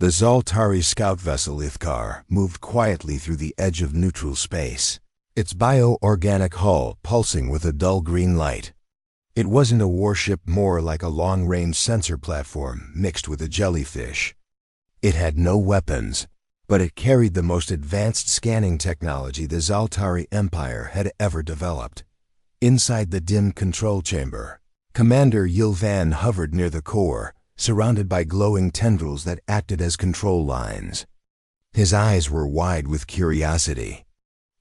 The Zaltari scout vessel Ithkar moved quietly through the edge of neutral space, its bio-organic hull pulsing with a dull green light. It wasn't a warship, more like a long-range sensor platform mixed with a jellyfish. It had no weapons, but it carried the most advanced scanning technology the Zaltari Empire had ever developed. Inside the dim control chamber, Commander Yilvan hovered near the core, surrounded by glowing tendrils that acted as control lines. His eyes were wide with curiosity.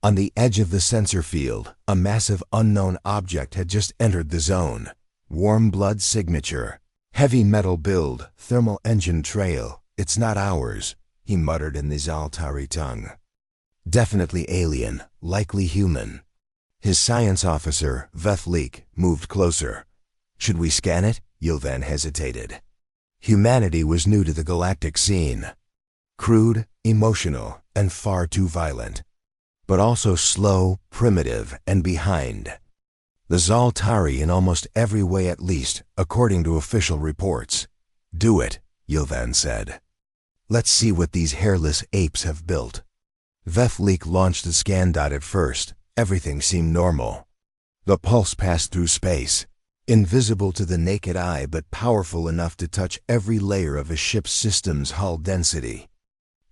On the edge of the sensor field, a massive unknown object had just entered the zone. Warm blood signature, heavy metal build, thermal engine trail. It's not ours, he muttered in the Zaltari tongue. Definitely alien, likely human. His science officer, Vethlik, moved closer. Should we scan it? Yilvan hesitated. Humanity was new to the galactic scene. Crude, emotional, and far too violent. But also slow, primitive, and behind. The Zaltari in almost every way, at least, according to official reports. Do it, Yilvan said. Let's see what these hairless apes have built. Vethlik launched the scan dot. At first, everything seemed normal. The pulse passed through space, invisible to the naked eye but powerful enough to touch every layer of a ship's system's hull density.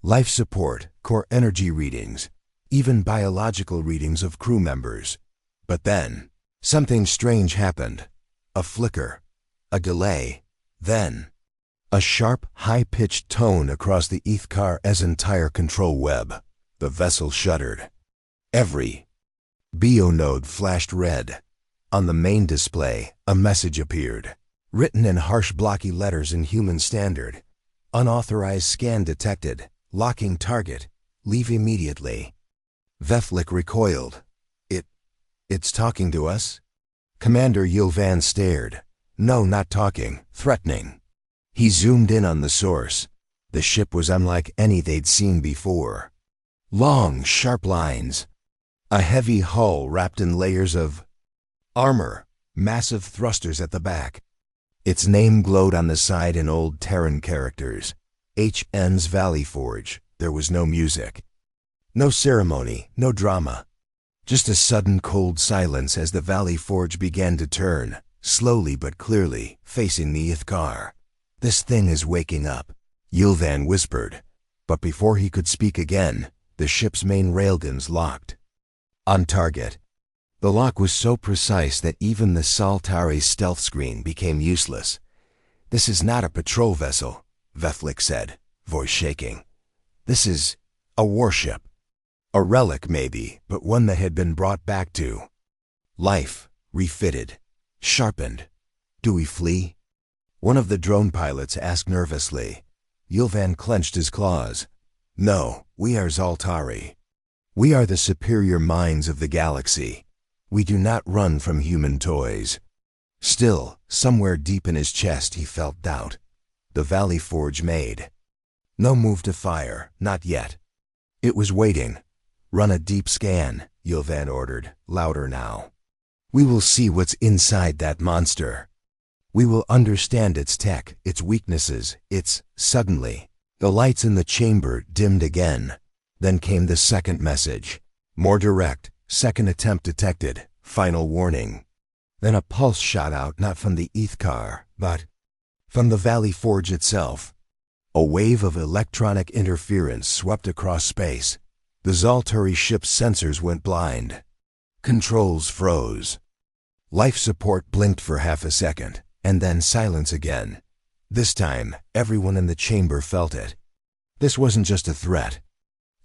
Life support, core energy readings, even biological readings of crew members. But then, something strange happened. A flicker, a delay, then a sharp, high-pitched tone across the Ithkar's entire control web. The vessel shuddered. Every bio-node flashed red. On the main display, a message appeared, written in harsh blocky letters in human standard. Unauthorized scan detected. Locking target. Leave immediately. Vethlik recoiled. It's talking to us? Commander Yilvan stared. No, not talking, threatening. He zoomed in on the source. The ship was unlike any they'd seen before. Long, sharp lines. A heavy hull wrapped in layers of armor, massive thrusters at the back. Its name glowed on the side in old Terran characters. HN's Valley Forge. There was no music. No ceremony, no drama. Just a sudden cold silence as the Valley Forge began to turn, slowly but clearly, facing the Ithkar. This thing is waking up, Yilvan whispered. But before he could speak again, the ship's main railguns locked. On target. The lock was so precise that even the Zaltari stealth screen became useless. This is not a patrol vessel, Vethlik said, voice shaking. This is a warship. A relic maybe, but one that had been brought back to life, refitted, sharpened. Do we flee? One of the drone pilots asked nervously. Yilvan clenched his claws. No, we are Zaltari. We are the superior minds of the galaxy. We do not run from human toys. Still, somewhere deep in his chest he felt doubt. The Valley Forge made. No move to fire, not yet. It was waiting. Run a deep scan, Yilvan ordered, louder now. We will see what's inside that monster. We will understand its tech, its weaknesses, Suddenly, the lights in the chamber dimmed again. Then came the second message. More direct, second attempt detected, final warning. Then a pulse shot out, not from the Ithkar, but from the Valley Forge itself. A wave of electronic interference swept across space. The Zaltari ship's sensors went blind. Controls froze. Life support blinked for half a second, and then silence again. This time, everyone in the chamber felt it. This wasn't just a threat.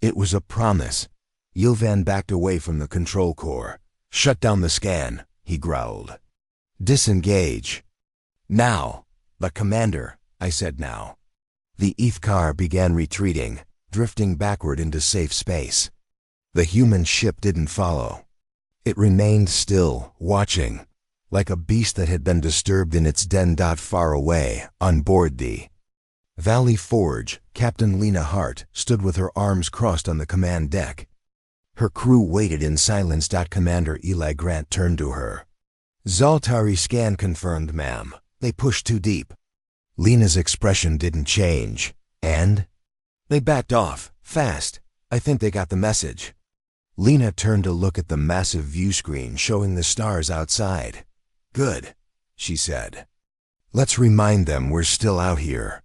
It was a promise. Yilvan backed away from the control core. Shut down the scan, he growled. Disengage. Now. The commander, I said now. The Ithkar began retreating, drifting backward into safe space. The human ship didn't follow. It remained still, watching, like a beast that had been disturbed in its den. Far away, on board the Valley Forge, Captain Lena Hart stood with her arms crossed on the command deck. Her crew waited in silence. Commander Eli Grant turned to her. Zaltari scan confirmed, ma'am. They pushed too deep. Lena's expression didn't change. And? They backed off, fast. I think they got the message. Lena turned to look at the massive view screen showing the stars outside. Good, she said. Let's remind them we're still out here.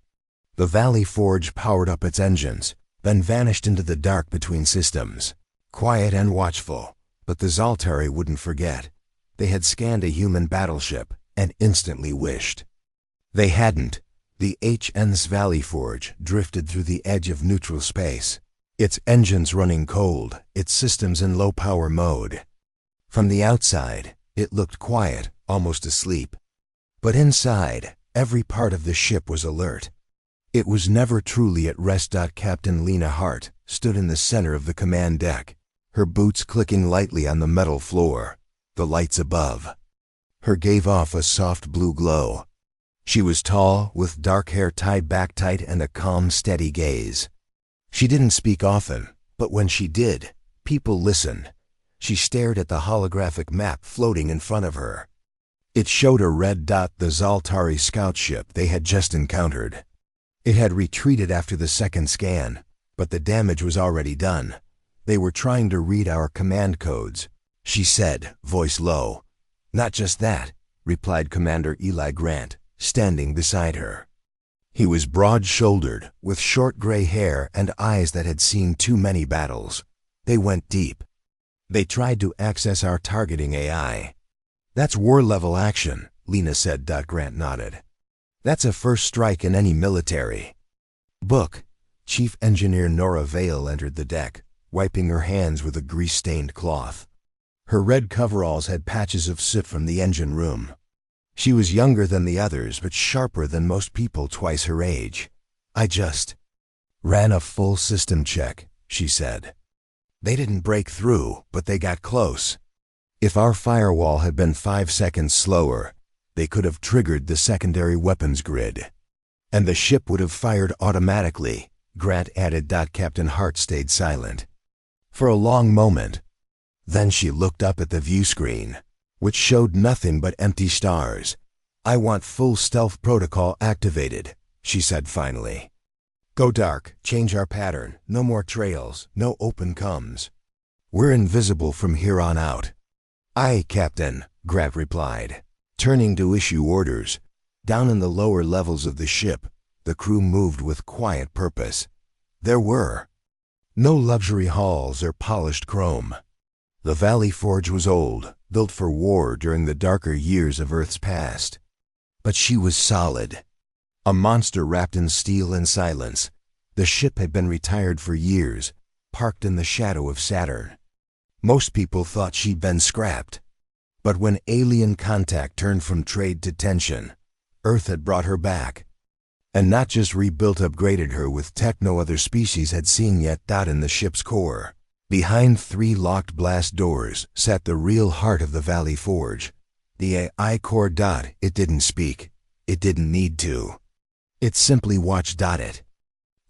The Valley Forge powered up its engines, then vanished into the dark between systems. Quiet and watchful, but the Zaltari wouldn't forget. They had scanned a human battleship and instantly wished. They hadn't. The HN's Valley Forge drifted through the edge of neutral space, its engines running cold, its systems in low-power mode. From the outside, it looked quiet, almost asleep. But inside, every part of the ship was alert. It was never truly at rest. Captain Lena Hart stood in the center of the command deck, her boots clicking lightly on the metal floor, the lights above. Her gave off a soft blue glow. She was tall, with dark hair tied back tight and a calm, steady gaze. She didn't speak often, but when she did, people listened. She stared at the holographic map floating in front of her. It showed a red dot, the Zaltari scout ship they had just encountered. It had retreated after the second scan, but the damage was already done. They were trying to read our command codes, she said, voice low. Not just that, replied Commander Eli Grant, standing beside her. He was broad-shouldered, with short gray hair and eyes that had seen too many battles. They went deep. They tried to access our targeting AI. That's war-level action, Lena said. Grant nodded. That's a first strike in any military. Book. Chief Engineer Nora Vale entered the deck, wiping her hands with a grease-stained cloth. Her red coveralls had patches of soot from the engine room. She was younger than the others, but sharper than most people twice her age. I just ran a full system check, she said. They didn't break through, but they got close. If our firewall had been 5 seconds slower, they could have triggered the secondary weapons grid. And the ship would have fired automatically, Grant added. Captain Hart stayed silent for a long moment. Then she looked up at the view screen, which showed nothing but empty stars. I want full stealth protocol activated, she said finally. Go dark, change our pattern, no more trails, no open comms. We're invisible from here on out. Aye, Captain, Grant replied, turning to issue orders. Down in the lower levels of the ship, the crew moved with quiet purpose. There were no luxury halls or polished chrome. The Valley Forge was old, built for war during the darker years of Earth's past. But she was solid. A monster wrapped in steel and silence. The ship had been retired for years, parked in the shadow of Saturn. Most people thought she'd been scrapped. But when alien contact turned from trade to tension, Earth had brought her back. And not just rebuilt, upgraded her with tech no other species had seen yet. In the ship's core, behind 3 locked blast doors, sat the real heart of the Valley Forge. The AI core. It didn't speak. It didn't need to. It simply watched. It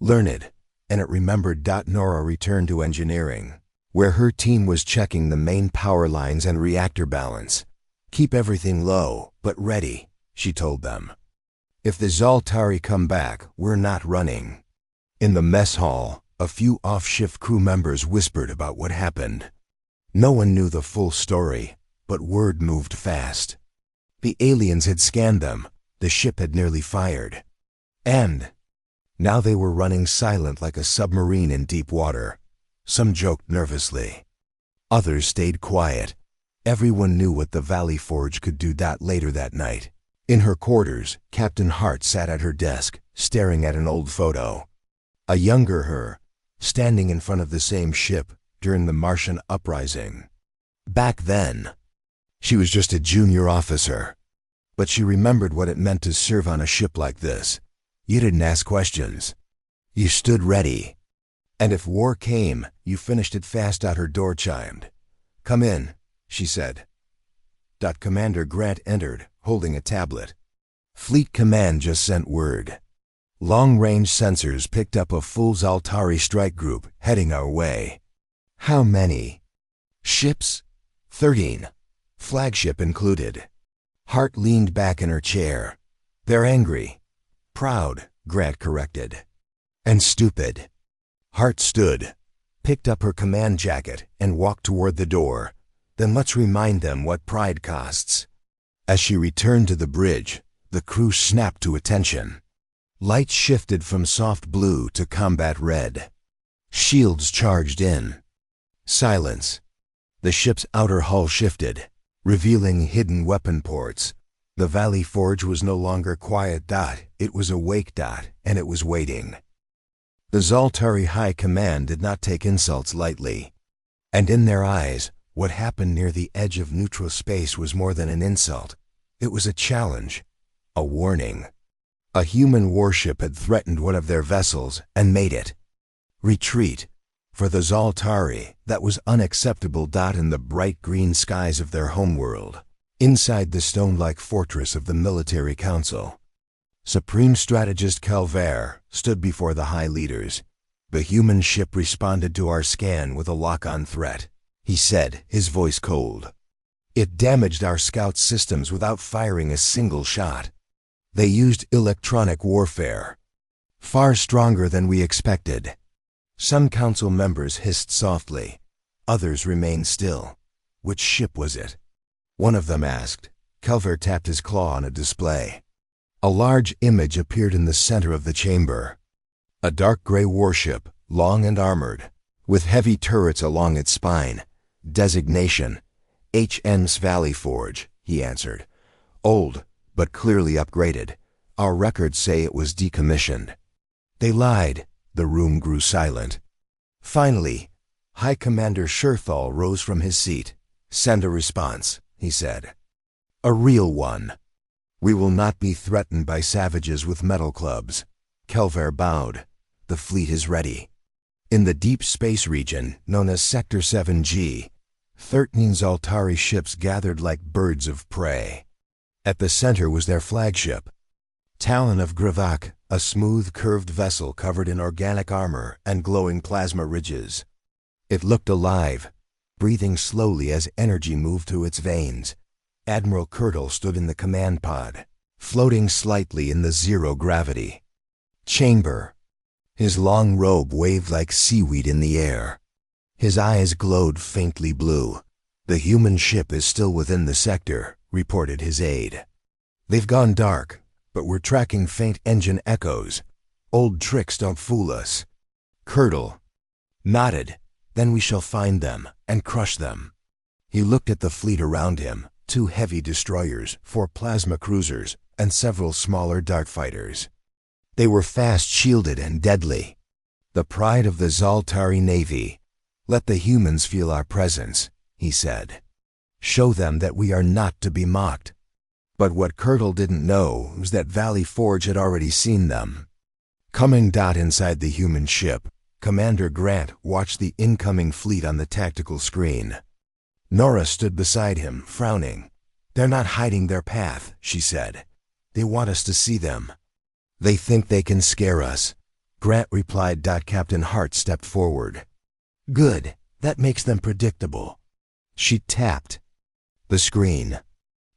learned, and it remembered. Nora returned to engineering, where her team was checking the main power lines and reactor balance. Keep everything low, but ready, she told them. If the Zaltari come back, we're not running. In the mess hall, a few off-shift crew members whispered about what happened. No one knew the full story, but word moved fast. The aliens had scanned them, the ship had nearly fired. And now they were running silent like a submarine in deep water. Some joked nervously. Others stayed quiet. Everyone knew what the Valley Forge could do. Later that night, in her quarters, Captain Hart sat at her desk, staring at an old photo. A younger her, standing in front of the same ship during the Martian uprising. Back then, she was just a junior officer. But she remembered what it meant to serve on a ship like this. You didn't ask questions. You stood ready. And if war came, you finished it fast. Her door chimed. Come in, she said. Commander Grant entered, holding a tablet. Fleet Command just sent word. Long-range sensors picked up a full Zaltari strike group heading our way. How many? Ships? 13. Flagship included. Hart leaned back in her chair. They're angry. Proud, Grant corrected. And stupid. Hart stood, picked up her command jacket, and walked toward the door. Then let's remind them what pride costs. As she returned to the bridge, the crew snapped to attention. Lights shifted from soft blue to combat red. Shields charged in. Silence. The ship's outer hull shifted, revealing hidden weapon ports. The Valley Forge was no longer quiet. It was awake. And it was waiting. The Zaltari High Command did not take insults lightly. And in their eyes, what happened near the edge of neutral space was more than an insult. It was a challenge, a warning. A human warship had threatened one of their vessels and made it retreat. For the Zaltari, that was unacceptable. In the bright green skies of their homeworld, inside the stone-like fortress of the military council, Supreme Strategist Calvaire stood before the high leaders. The human ship responded to our scan with a lock-on threat, he said, his voice cold. It damaged our scout systems without firing a single shot. They used electronic warfare, far stronger than we expected. Some council members hissed softly. Others remained still. Which ship was it? One of them asked. Calvaire tapped his claw on a display. A large image appeared in the center of the chamber. A dark gray warship, long and armored, with heavy turrets along its spine. Designation: HMS Valley Forge, he answered. Old, but clearly upgraded. Our records say it was decommissioned. They lied. The room grew silent. Finally, High Commander Sherthal rose from his seat. Send a response, he said. A real one. We will not be threatened by savages with metal clubs. Calvaire bowed. The fleet is ready. In the deep space region, known as Sector 7G, 13 Zaltari ships gathered like birds of prey. At the center was their flagship, Talon of Gravak, a smooth, curved vessel covered in organic armor and glowing plasma ridges. It looked alive, breathing slowly as energy moved through its veins. Admiral Kurtle stood in the command pod, floating slightly in the zero-gravity chamber. His long robe waved like seaweed in the air. His eyes glowed faintly blue. The human ship is still within the sector, reported his aide. They've gone dark, but we're tracking faint engine echoes. Old tricks don't fool us. Kurtle nodded. Then we shall find them and crush them. He looked at the fleet around him, 2 heavy destroyers, 4 plasma cruisers, and several smaller dartfighters. They were fast-shielded and deadly. The pride of the Zaltari Navy. Let the humans feel our presence, he said. Show them that we are not to be mocked. But what Kurtle didn't know was that Valley Forge had already seen them. Coming inside the human ship, Commander Grant watched the incoming fleet on the tactical screen. Nora stood beside him, frowning. They're not hiding their path, she said. They want us to see them. They think they can scare us, Grant replied. Captain Hart stepped forward. Good, that makes them predictable. She tapped the screen.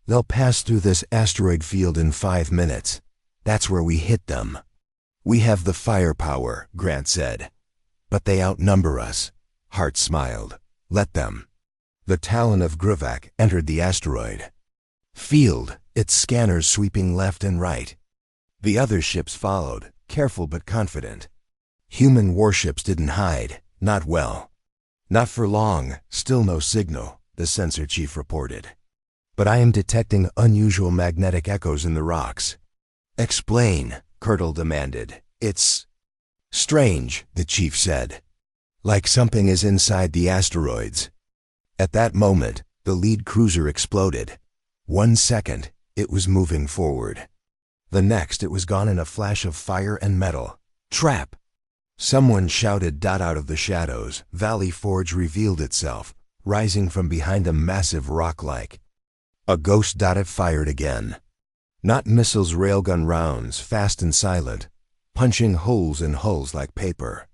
They'll pass through this asteroid field in 5 minutes. That's where we hit them. We have the firepower, Grant said. But they outnumber us. Hart smiled. Let them. The Talon of Gravak entered the asteroid field, its scanners sweeping left and right. The other ships followed, careful but confident. Human warships didn't hide, not well. Not for long, still no signal, the sensor chief reported. But I am detecting unusual magnetic echoes in the rocks. Explain, Kurtle demanded. It's strange, the chief said. Like something is inside the asteroids. At that moment, the lead cruiser exploded. 1 second, it was moving forward. The next, it was gone in a flash of fire and metal. Trap! Someone shouted. Out of the shadows, Valley Forge revealed itself, rising from behind a massive rock-like. A ghost. It fired again. Not missiles, railgun rounds, fast and silent, punching holes in hulls like paper.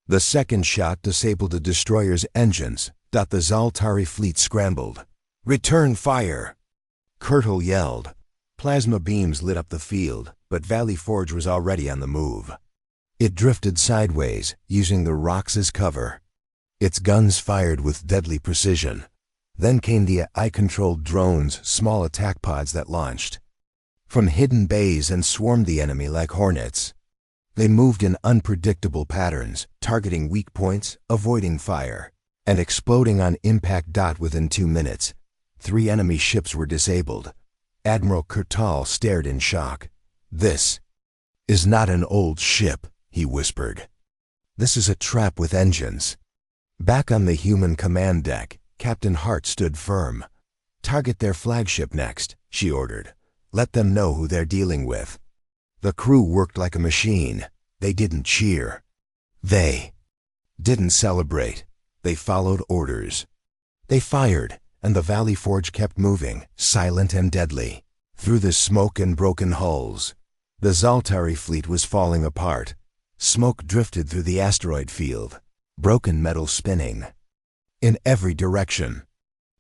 The second shot disabled the destroyer's engines. The Zaltari fleet scrambled. Return fire! Kurtle yelled. Plasma beams lit up the field, but Valley Forge was already on the move. It drifted sideways, using the rocks as cover. Its guns fired with deadly precision. Then came the AI-controlled drones, small attack pods that launched from hidden bays and swarmed the enemy like hornets. They moved in unpredictable patterns, targeting weak points, avoiding fire, and exploding on impact. Within 2 minutes, 3 enemy ships were disabled. Admiral Kurtal stared in shock. "This is not an old ship," he whispered. "This is a trap with engines." Back on the human command deck, Captain Hart stood firm. "Target their flagship next," she ordered. "Let them know who they're dealing with." The crew worked like a machine. They didn't cheer. They didn't celebrate. They followed orders. They fired, and the Valley Forge kept moving, silent and deadly. Through the smoke and broken hulls, the Zaltari fleet was falling apart. Smoke drifted through the asteroid field, broken metal spinning in every direction.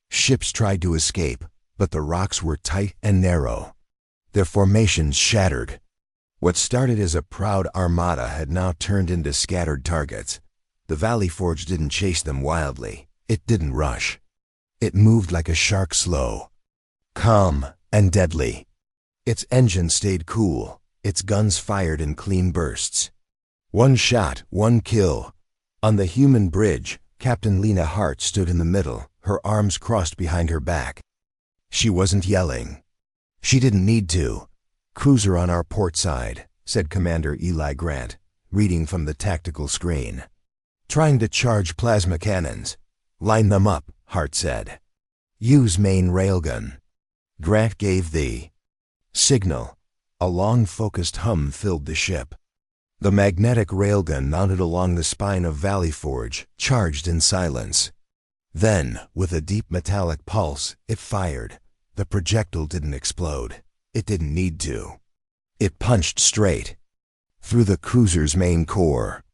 Ships tried to escape, but the rocks were tight and narrow. Their formations shattered. What started as a proud armada had now turned into scattered targets. The Valley Forge didn't chase them wildly. It didn't rush. It moved like a shark, slow, calm, and deadly. Its engine stayed cool. Its guns fired in clean bursts. One shot, one kill. On the human bridge, Captain Lena Hart stood in the middle, her arms crossed behind her back. She wasn't yelling. She didn't need to. "Cruiser on our port side," said Commander Eli Grant, reading from the tactical screen. "Trying to charge plasma cannons." "Line them up," Hart said. "Use main railgun." Grant gave the signal. A long, focused hum filled the ship. The magnetic railgun mounted along the spine of Valley Forge charged in silence. Then, with a deep metallic pulse, it fired. The projectile didn't explode. It didn't need to. It punched straight through the cruiser's main core.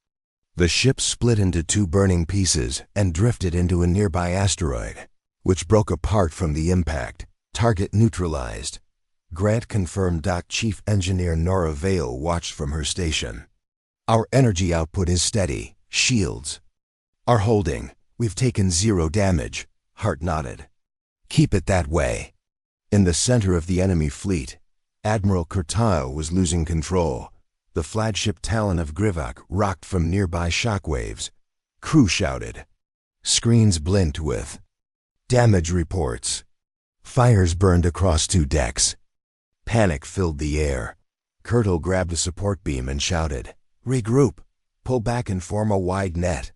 The ship split into 2 burning pieces and drifted into a nearby asteroid, which broke apart from the impact. Target neutralized. Grant confirmed. Chief Engineer Nora Vale watched from her station. "Our energy output is steady. Shields are holding. We've taken 0 damage." Hart nodded. "Keep it that way." In the center of the enemy fleet, Admiral Kurtal was losing control. The flagship Talon of Grivak rocked from nearby shockwaves. Crew shouted. Screens blinked with damage reports. Fires burned across 2 decks. Panic filled the air. Kurtal grabbed a support beam and shouted, "Regroup! Pull back and form a wide net.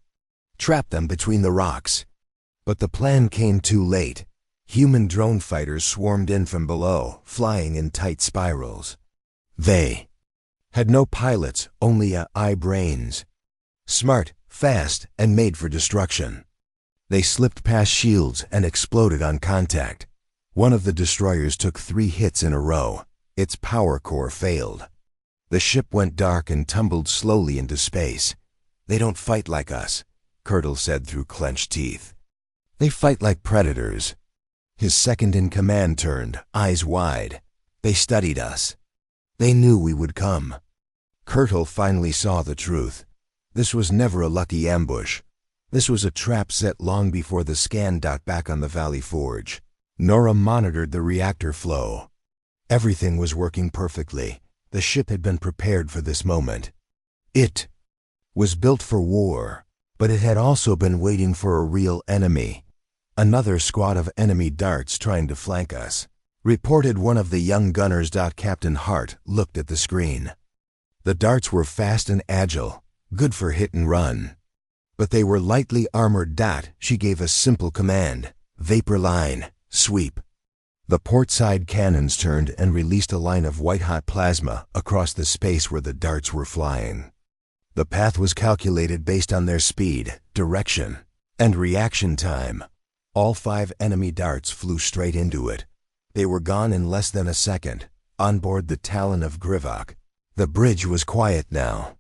Trap them between the rocks." But the plan came too late. Human drone fighters swarmed in from below, flying in tight spirals. They had no pilots, only AI brains. Smart, fast, and made for destruction. They slipped past shields and exploded on contact. One of the destroyers took 3 hits in a row. Its power core failed. The ship went dark and tumbled slowly into space. "They don't fight like us," Kurtal said through clenched teeth. "They fight like predators." His second-in-command turned, eyes wide. "They studied us. They knew we would come." Kurtal finally saw the truth. This was never a lucky ambush. This was a trap set long before the scan. Back on the Valley Forge, Nora monitored the reactor flow. Everything was working perfectly. The ship had been prepared for this moment. It was built for war, but it had also been waiting for a real enemy. "Another squad of enemy darts trying to flank us," reported one of the young gunners. Captain Hart looked at the screen. The darts were fast and agile, good for hit and run. But they were lightly armored. She gave a simple command, "Vapor line, sweep." The port side cannons turned and released a line of white-hot plasma across the space where the darts were flying. The path was calculated based on their speed, direction, and reaction time. All 5 enemy darts flew straight into it. They were gone in less than a second, on board the Talon of Grivak. The bridge was quiet now.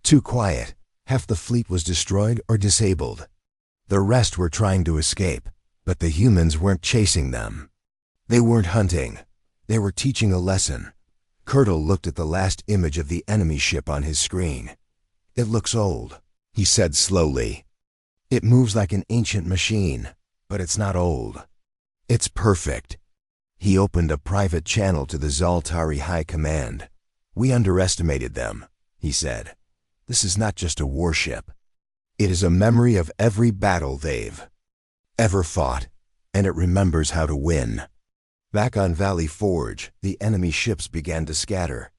Too quiet. Half the fleet was destroyed or disabled. The rest were trying to escape, but the humans weren't chasing them. They weren't hunting. They were teaching a lesson. Kurtal looked at the last image of the enemy ship on his screen. "It looks old," he said slowly. "It moves like an ancient machine, but it's not old. It's perfect." He opened a private channel to the Zaltari High Command. "We underestimated them," he said. "This is not just a warship. It is a memory of every battle they've ever fought, and it remembers how to win." Back on Valley Forge, the enemy ships began to scatter.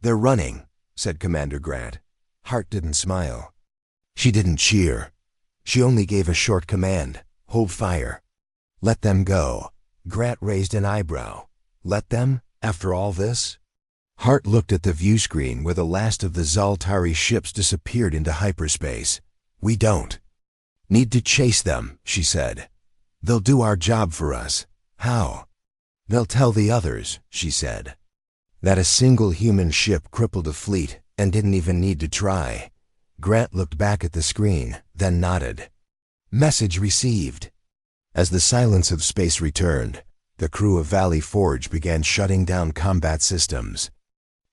"They're running," said Commander Grant. Hart didn't smile. She didn't cheer. She only gave a short command: "Hold fire." "Let them go." Grant raised an eyebrow. "Let them? After all this?" Hart looked at the view screen where the last of the Zaltari ships disappeared into hyperspace. "We don't need to chase them," she said. "They'll do our job for us." "How?" "They'll tell the others," she said. That a single human ship crippled a fleet and didn't even need to try. Grant looked back at the screen, then nodded. "Message received." As the silence of space returned, the crew of Valley Forge began shutting down combat systems.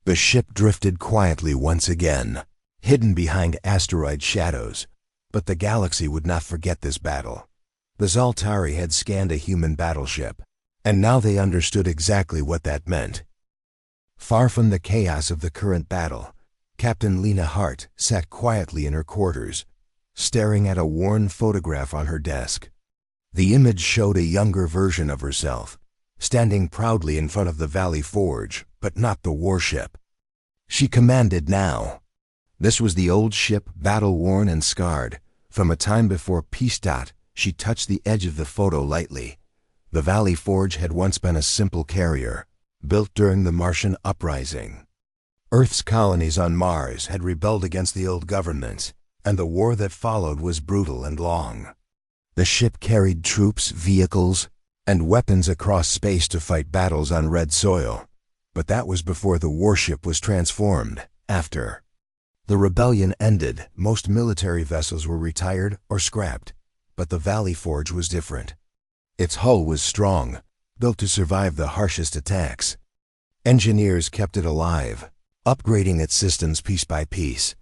The ship drifted quietly once again, hidden behind asteroid shadows, but the galaxy would not forget this battle. The Zaltari had scanned a human battleship, and now they understood exactly what that meant. Far from the chaos of the current battle, Captain Lena Hart sat quietly in her quarters, staring at a worn photograph on her desk. The image showed a younger version of herself, standing proudly in front of the Valley Forge, but not the warship she commanded now. This was the old ship, battle-worn and scarred. From a time before peace. She touched the edge of the photo lightly. The Valley Forge had once been a simple carrier, built during the Martian uprising. Earth's colonies on Mars had rebelled against the old governments, and the war that followed was brutal and long. The ship carried troops, vehicles, and weapons across space to fight battles on red soil. But that was before the warship was transformed. After the rebellion ended, most military vessels were retired or scrapped. But the Valley Forge was different. Its hull was strong, built to survive the harshest attacks. Engineers kept it alive, upgrading its systems piece by piece.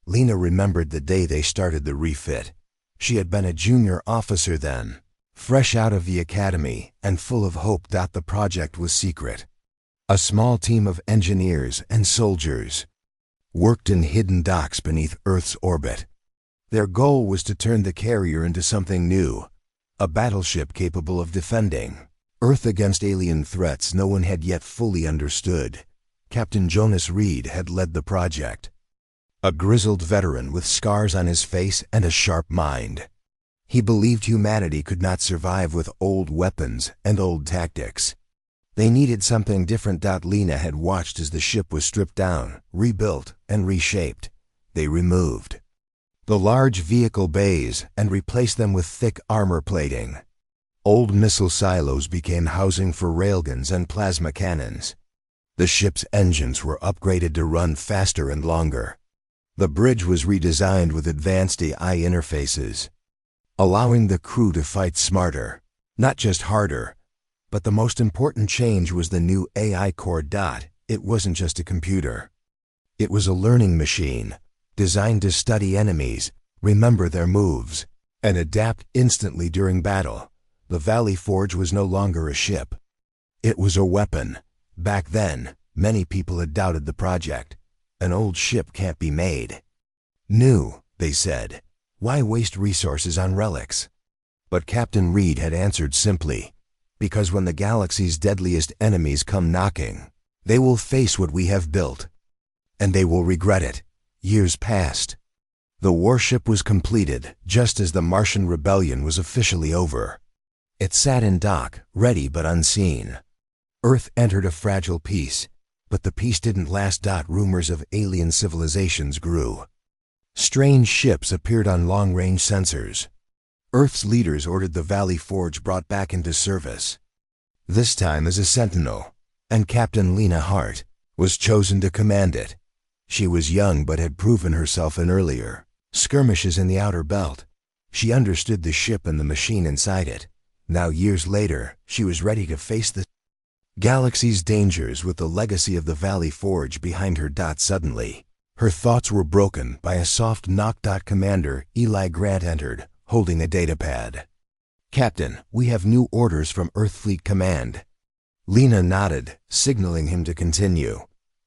Lena remembered the day they started the refit. She had been a junior officer then, fresh out of the academy and full of hope. The project was secret. A small team of engineers and soldiers worked in hidden docks beneath Earth's orbit. Their goal was to turn the carrier into something new, a battleship capable of defending Earth against alien threats no one had yet fully understood. Captain Jonas Reed had led the project, a grizzled veteran with scars on his face and a sharp mind. He believed humanity could not survive with old weapons and old tactics. They needed something different. Lena had watched as the ship was stripped down, rebuilt, and reshaped. They removed the large vehicle bays and replaced them with thick armor plating. Old missile silos became housing for railguns and plasma cannons. The ship's engines were upgraded to run faster and longer. The bridge was redesigned with advanced AI interfaces, allowing the crew to fight smarter, not just harder. But the most important change was the new AI core. It wasn't just a computer. It was a learning machine, designed to study enemies, remember their moves, and adapt instantly during battle. The Valley Forge was no longer a ship. It was a weapon. Back then, many people had doubted the project. An old ship can't be made new, they said. Why waste resources on relics? But Captain Reed had answered simply, because when the galaxy's deadliest enemies come knocking, they will face what we have built, and they will regret it. Years passed. The warship was completed just as the Martian rebellion was officially over. It sat in dock, ready but unseen. Earth entered a fragile peace, but the peace didn't last. Rumors of alien civilizations grew. Strange ships appeared on long-range sensors. Earth's leaders ordered the Valley Forge brought back into service, this time as a sentinel, and Captain Lena Hart was chosen to command it. She was young but had proven herself in earlier skirmishes in the outer belt. She understood the ship and the machine inside it. Now, years later, she was ready to face the galaxy's dangers with the legacy of the Valley Forge behind her. Suddenly, Her thoughts were broken by a soft knock. Commander Eli Grant entered, holding a datapad. "Captain, we have new orders from Earthfleet Command." Lena nodded, signaling him to continue.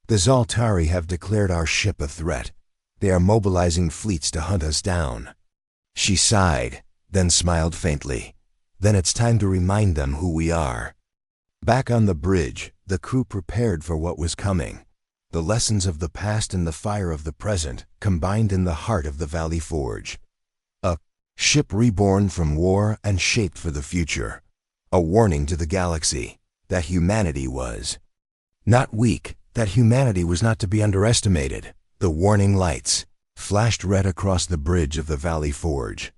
"The Zaltari have declared our ship a threat. They are mobilizing fleets to hunt us down." She sighed, then smiled faintly. "Then it's time to remind them who we are." Back on the bridge, the crew prepared for what was coming. The lessons of the past and the fire of the present combined in the heart of the Valley Forge. A ship reborn from war and shaped for the future. A warning to the galaxy that humanity was not weak, that humanity was not to be underestimated. The warning lights flashed red across the bridge of the Valley Forge.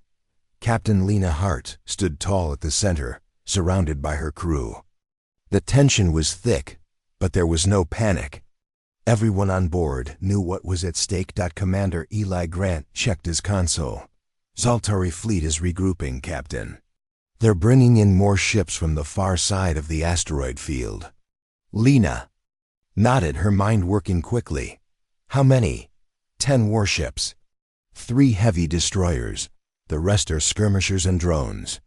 Captain Lena Hart stood tall at the center, surrounded by her crew. The tension was thick, but there was no panic. Everyone on board knew what was at stake. Commander Eli Grant checked his console. "Zaltari fleet is regrouping, Captain. They're bringing in more ships from the far side of the asteroid field." Lena nodded, her mind working quickly. "How many?" 10 warships. 3 heavy destroyers. The rest are skirmishers and drones.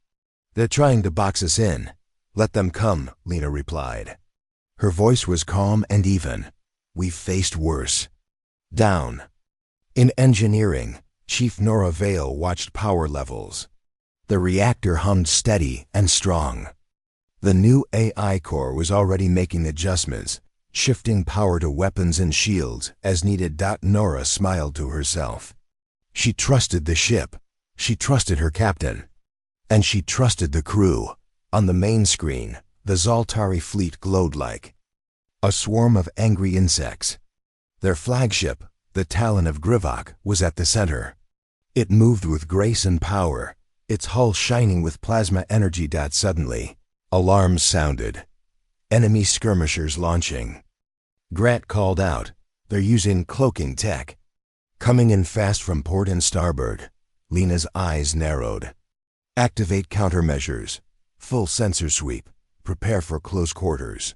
"They're trying to box us in. Let them come," Lena replied. Her voice was calm and even. "We've faced worse." Down. In engineering, Chief Nora Vale watched power levels. The reactor hummed steady and strong. The new AI core was already making adjustments, shifting power to weapons and shields as needed. Nora smiled to herself. She trusted the ship. She trusted her captain. And she trusted the crew. On the main screen, the Zaltari fleet glowed like a swarm of angry insects. Their flagship, the Talon of Grivok, was at the center. It moved with grace and power, its hull shining with plasma energy. Suddenly, alarms sounded. Enemy skirmishers launching. Grant called out, "They're using cloaking tech." Coming in fast from port and starboard. Lena's eyes narrowed. "Activate countermeasures. Full sensor sweep. Prepare for close quarters."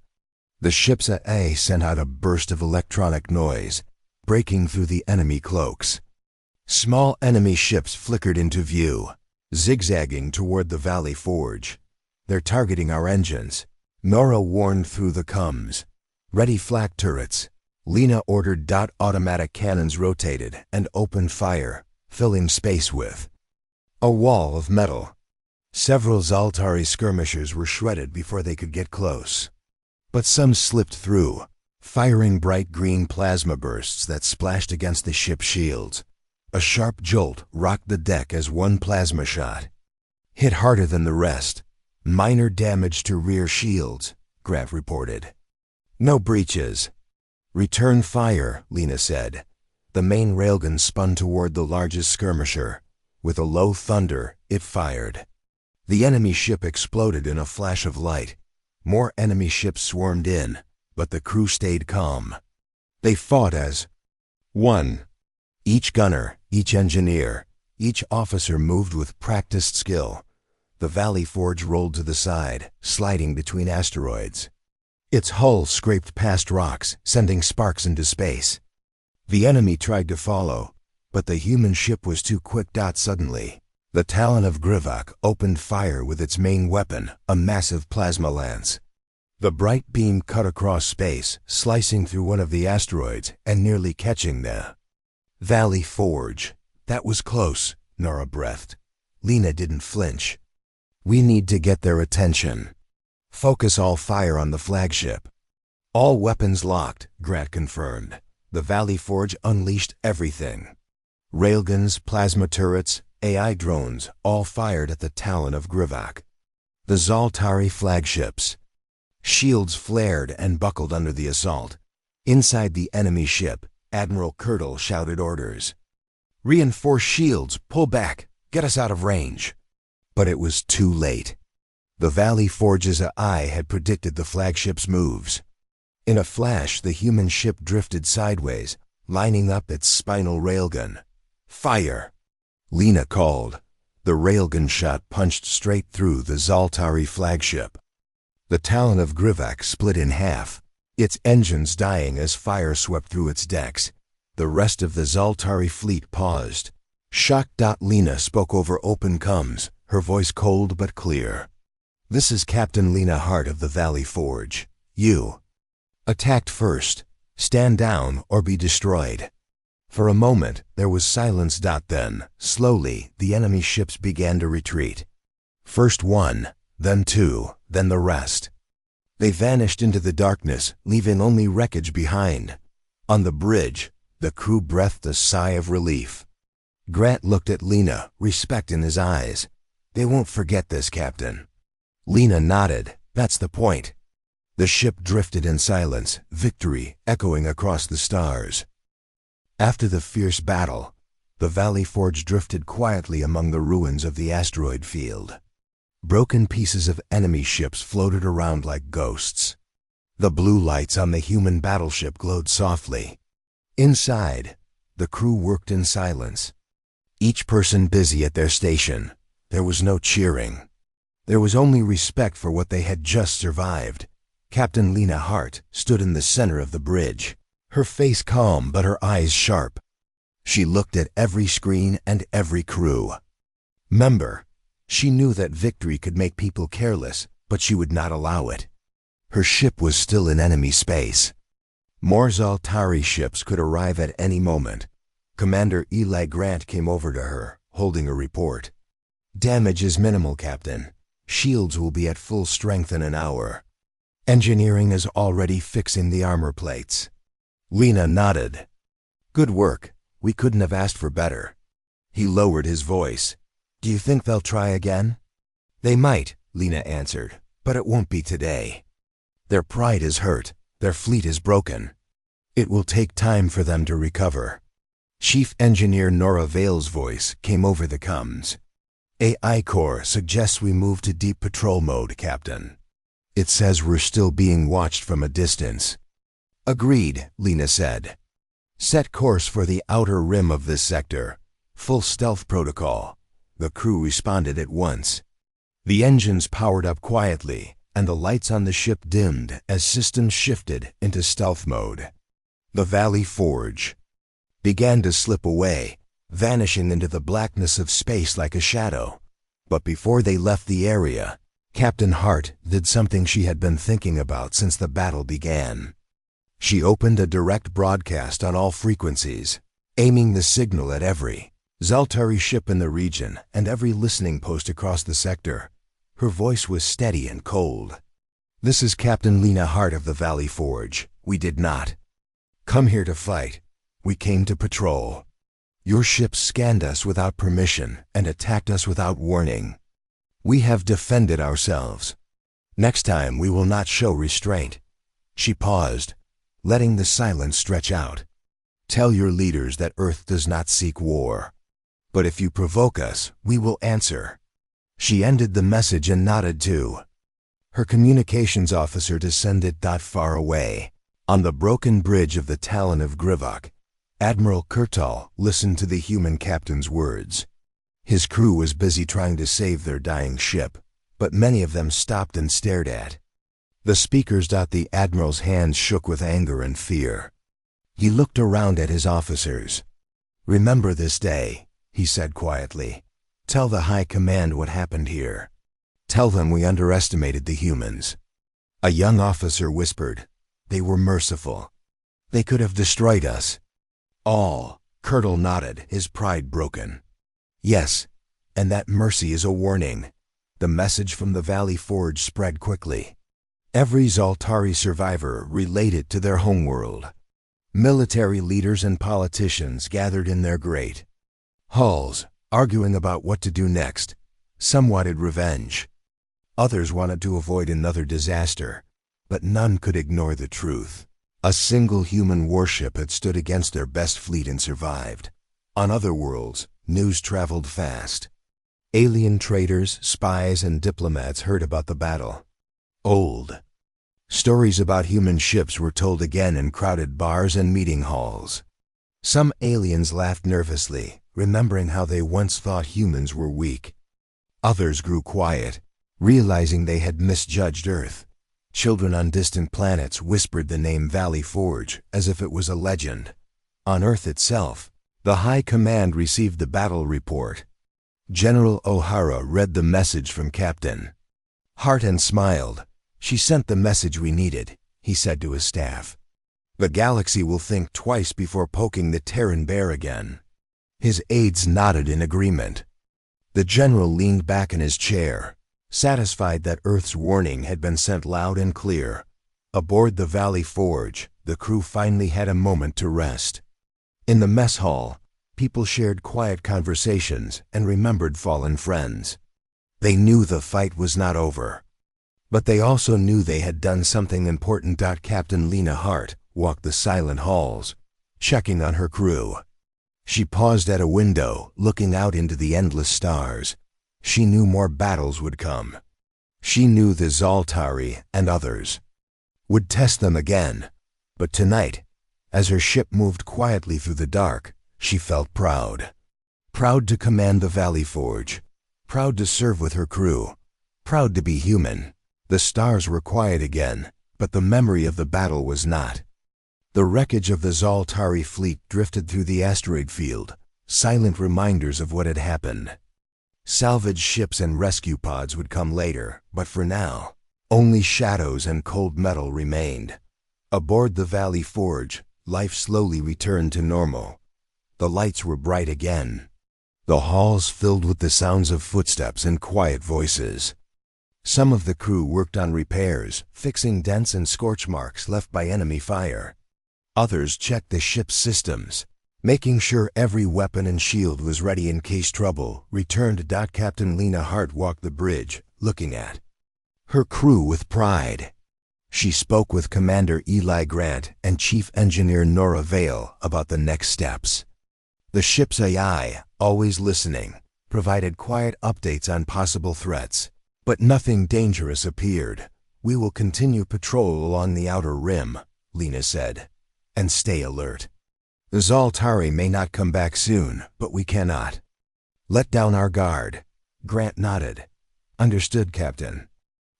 The ship's AA sent out a burst of electronic noise, breaking through the enemy cloaks. Small enemy ships flickered into view, zigzagging toward the Valley Forge. "They're targeting our engines," Nora warned through the comms. "Ready flak turrets." Lena ordered. Automatic cannons rotated and opened fire, filling space with a wall of metal. Several Zaltari skirmishers were shredded before they could get close. But some slipped through, firing bright green plasma bursts that splashed against the ship's shields. A sharp jolt rocked the deck as one plasma shot hit harder than the rest. "Minor damage to rear shields," Grant reported. "No breaches." "Return fire," Lena said. The main railgun spun toward the largest skirmisher. With a low thunder, it fired. The enemy ship exploded in a flash of light. More enemy ships swarmed in, but the crew stayed calm. They fought as one. Each gunner, each engineer, each officer moved with practiced skill. The Valley Forge rolled to the side, sliding between asteroids. Its hull scraped past rocks, sending sparks into space. The enemy tried to follow, but the human ship was too quick. Suddenly, the Talon of Grivok opened fire with its main weapon, a massive plasma lance. The bright beam cut across space, slicing through one of the asteroids and nearly catching the Valley Forge. "That was close," Nora breathed. Lena didn't flinch. "We need to get their attention. Focus all fire on the flagship." "All weapons locked," Grant confirmed. The Valley Forge unleashed everything. Railguns, plasma turrets, AI drones, all fired at the Talon of Grivok. The Zaltari flagships. Shields flared and buckled under the assault. Inside the enemy ship, Admiral Kirtle shouted orders. "Reinforce shields, pull back, get us out of range." But it was too late. The Valley Forge's eye had predicted the flagship's moves. In a flash, the human ship drifted sideways, lining up its spinal railgun. "Fire!" Lena called. The railgun shot punched straight through the Zaltari flagship. The Talon of Grivok split in half, its engines dying as fire swept through its decks. The rest of the Zaltari fleet paused. Shocked. Lena spoke over open comms, her voice cold but clear. "This is Captain Lena Hart of the Valley Forge. You attacked first. Stand down or be destroyed." For a moment, there was silence. Then, slowly, the enemy ships began to retreat. First one, then two, then the rest. They vanished into the darkness, leaving only wreckage behind. On the bridge, the crew breathed a sigh of relief. Grant looked at Lena, respect in his eyes. "They won't forget this, Captain." Lena nodded. "That's the point." The ship drifted in silence, victory echoing across the stars. After the fierce battle, the Valley Forge drifted quietly among the ruins of the asteroid field. Broken pieces of enemy ships floated around like ghosts. The blue lights on the human battleship glowed softly. Inside, the crew worked in silence, each person busy at their station. There was no cheering. There was only respect for what they had just survived. Captain Lena Hart stood in the center of the bridge, her face calm but her eyes sharp. She looked at every screen and every crew. Member, she knew that victory could make people careless, but she would not allow it. Her ship was still in enemy space. More Zaltari ships could arrive at any moment. Commander Eli Grant came over to her, holding a report. "Damage is minimal, Captain. Shields will be at full strength in an hour. Engineering is already fixing the armor plates." Lena nodded. "Good work. We couldn't have asked for better." He lowered his voice. "Do you think they'll try again?" "They might," Lena answered, "but it won't be today. Their pride is hurt. Their fleet is broken. It will take time for them to recover." Chief Engineer Nora Vale's voice came over the comms. "AI Corps suggests we move to deep patrol mode, Captain. It says we're still being watched from a distance." "Agreed," Lena said. "Set course for the outer rim of this sector. Full stealth protocol." The crew responded at once. The engines powered up quietly, and the lights on the ship dimmed as systems shifted into stealth mode. The Valley Forge began to slip away, vanishing into the blackness of space like a shadow. But before they left the area, Captain Hart did something she had been thinking about since the battle began. She opened a direct broadcast on all frequencies, aiming the signal at every Zaltari ship in the region and every listening post across the sector. Her voice was steady and cold. "This is Captain Lena Hart of the Valley Forge. We did not come here to fight. We came to patrol. Your ships scanned us without permission and attacked us without warning. We have defended ourselves. Next time we will not show restraint." She paused, letting the silence stretch out. "Tell your leaders that Earth does not seek war. But if you provoke us, we will answer." She ended the message and nodded too. Her communications officer descended. Far away, on the broken bridge of the Talon of Grivok, Admiral Kurtal listened to the human captain's words. His crew was busy trying to save their dying ship, but many of them stopped and stared at the speakers. The Admiral's hands shook with anger and fear. He looked around at his officers. "Remember this day," he said quietly. "Tell the High Command what happened here. Tell them we underestimated the humans." A young officer whispered, "They were merciful. They could have destroyed us." "All," Kurtal nodded, his pride broken. "Yes, and that mercy is a warning." The message from the Valley Forge spread quickly. Every Zaltari survivor related to their homeworld. Military leaders and politicians gathered in their great halls, arguing about what to do next. Some wanted revenge. Others wanted to avoid another disaster, but none could ignore the truth. A single human warship had stood against their best fleet and survived. On other worlds, news traveled fast. Alien traders, spies, and diplomats heard about the battle. Old stories about human ships were told again in crowded bars and meeting halls. Some aliens laughed nervously, remembering how they once thought humans were weak. Others grew quiet, realizing they had misjudged Earth. Children on distant planets whispered the name Valley Forge as if it was a legend. On Earth itself, the High Command received the battle report. General O'Hara read the message from Captain Hart and smiled. "She sent the message we needed," he said to his staff. "The galaxy will think twice before poking the Terran bear again." His aides nodded in agreement. The general leaned back in his chair, satisfied that Earth's warning had been sent loud and clear. Aboard the Valley Forge, the crew finally had a moment to rest. In the mess hall, people shared quiet conversations and remembered fallen friends. They knew the fight was not over. But they also knew they had done something important. Captain Lena Hart walked the silent halls, checking on her crew. She paused at a window, looking out into the endless stars. She knew more battles would come. She knew the Zaltari and others would test them again. But tonight, as her ship moved quietly through the dark, she felt proud. Proud to command the Valley Forge. Proud to serve with her crew. Proud to be human. The stars were quiet again, but the memory of the battle was not. The wreckage of the Zaltari fleet drifted through the asteroid field, silent reminders of what had happened. Salvage ships and rescue pods would come later, but for now, only shadows and cold metal remained. Aboard the Valley Forge, life slowly returned to normal. The lights were bright again. The halls filled with the sounds of footsteps and quiet voices. Some of the crew worked on repairs, fixing dents and scorch marks left by enemy fire. Others checked the ship's systems, making sure every weapon and shield was ready in case trouble returned. Captain Lena Hart walked the bridge, looking at her crew with pride. She spoke with Commander Eli Grant and Chief Engineer Nora Vale about the next steps. The ship's AI, always listening, provided quiet updates on possible threats. But nothing dangerous appeared. "We will continue patrol along the outer rim," Lena said, "and stay alert. The Zaltari may not come back soon, but we cannot let down our guard." Grant nodded. "Understood, Captain.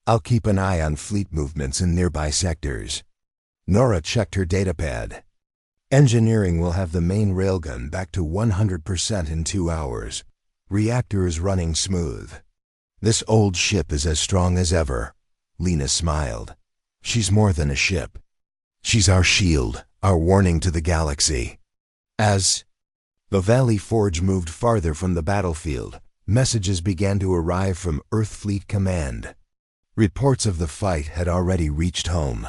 I'll keep an eye on fleet movements in nearby sectors." Nora checked her datapad. "Engineering will have the main railgun back to 100% in 2 hours. Reactor is running smooth. This old ship is as strong as ever." Lena smiled. "She's more than a ship. She's our shield, our warning to the galaxy." As the Valley Forge moved farther from the battlefield, messages began to arrive from Earth Fleet Command. Reports of the fight had already reached home.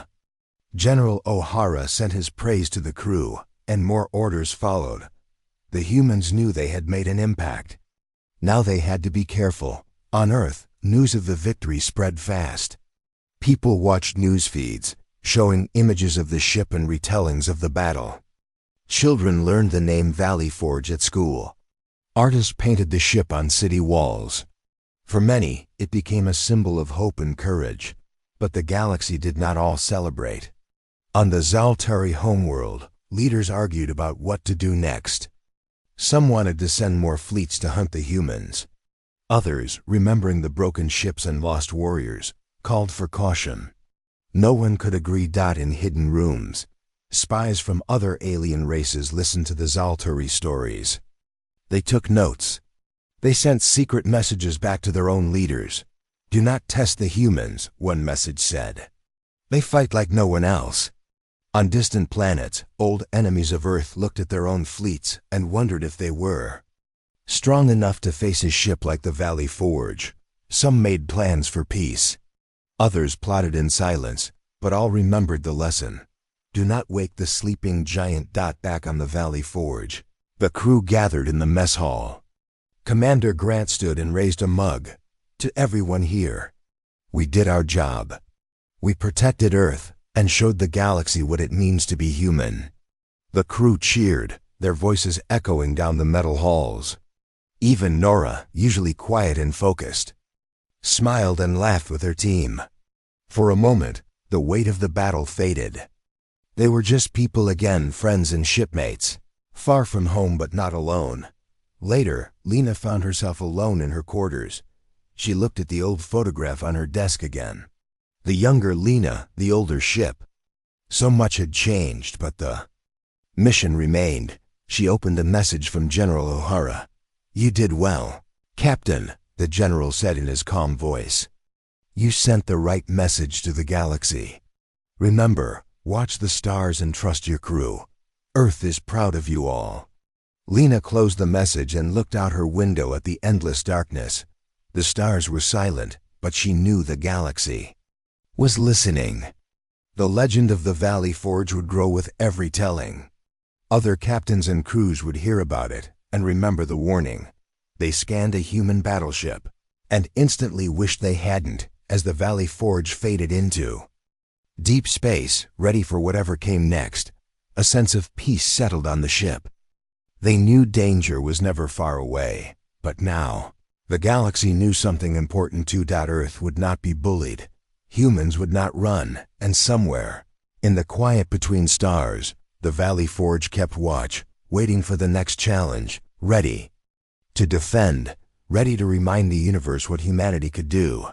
General O'Hara sent his praise to the crew, and more orders followed. The humans knew they had made an impact. Now they had to be careful. On Earth, news of the victory spread fast. People watched news feeds, showing images of the ship and retellings of the battle. Children learned the name Valley Forge at school. Artists painted the ship on city walls. For many, it became a symbol of hope and courage. But the galaxy did not all celebrate. On the Zaltari homeworld, leaders argued about what to do next. Some wanted to send more fleets to hunt the humans. Others, remembering the broken ships and lost warriors, called for caution. No one could agree. In hidden rooms, spies from other alien races listened to the Zaltari stories. They took notes. They sent secret messages back to their own leaders. "Do not test the humans," one message said. "They fight like no one else." On distant planets, old enemies of Earth looked at their own fleets and wondered if they were strong enough to face a ship like the Valley Forge. Some made plans for peace. Others plotted in silence, but all remembered the lesson. Do not wake the sleeping giant. Back on the Valley Forge, the crew gathered in the mess hall. Commander Grant stood and raised a mug. "To everyone here, we did our job. We protected Earth and showed the galaxy what it means to be human." The crew cheered, their voices echoing down the metal halls. Even Nora, usually quiet and focused, smiled and laughed with her team. For a moment, the weight of the battle faded. They were just people again, friends and shipmates, far from home but not alone. Later, Lena found herself alone in her quarters. She looked at the old photograph on her desk again. The younger Lena, the older ship. So much had changed, but the Mission remained. She opened a message from General O'Hara. "You did well, Captain," the general said in his calm voice. "You sent the right message to the galaxy. Remember, watch the stars and trust your crew. Earth is proud of you all." Lena closed the message and looked out her window at the endless darkness. The stars were silent, but she knew the galaxy was listening. The legend of the Valley Forge would grow with every telling. Other captains and crews would hear about it and remember the warning. They scanned a human battleship and instantly wished they hadn't as the Valley Forge faded into deep space, ready for whatever came next. A sense of peace settled on the ship. They knew danger was never far away, but now the galaxy knew something important too. Earth would not be bullied. Humans would not run, and somewhere, in the quiet between stars, the Valley Forge kept watch, waiting for the next challenge, ready to defend, ready to remind the universe what humanity could do.